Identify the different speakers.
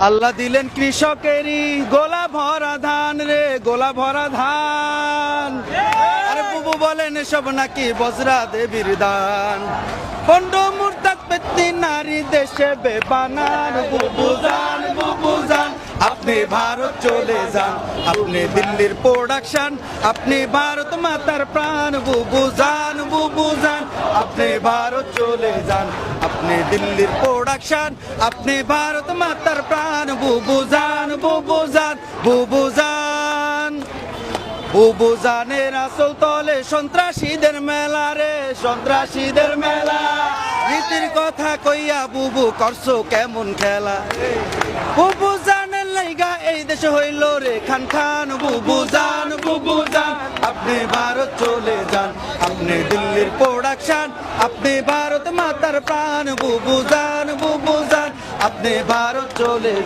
Speaker 1: আল্লাহ দিলেন কৃষকেরই গোলা ভরা ধান রে, গোলা ভরা ধান। আরে বুবু বলেন এসব নাকি বজরা দেবীর দান। পণ্ড মুরতাদ পেত্নী নারী দেশে বেবানান। বুবু জান, বুবু জান, আপনি ভারত চলে যান। আপনি দিল্লির প্রোডাকশন, আপনি ভারত মাতার প্রাণ। বুবু জান, বুবু জান, আপনি ভারত চলে যান। আপনি দিল্লির প্রোডাকশন, আপনি ভারত মাতার প্রাণ। বুবু জান, বুবু জান, বুবু জান। বুবু জানের আসল তলে সন্ত্রাসীদের মেলা রে, সন্ত্রাসীদের মেলা। রীতির কথা কইয়া বুবু করছো কেমন খেলা। বুবু জানের লাইগা এই দেশে হইল রে খান খান। বুবু জান, বুবু জান, আপনি ভারত চলে যান। আপনি দিল্লির প্রোডাকশন, আপনি ভারত মাতার প্রাণ। বুবু জান, বুবু জান, আপনি ভারত চলে যান।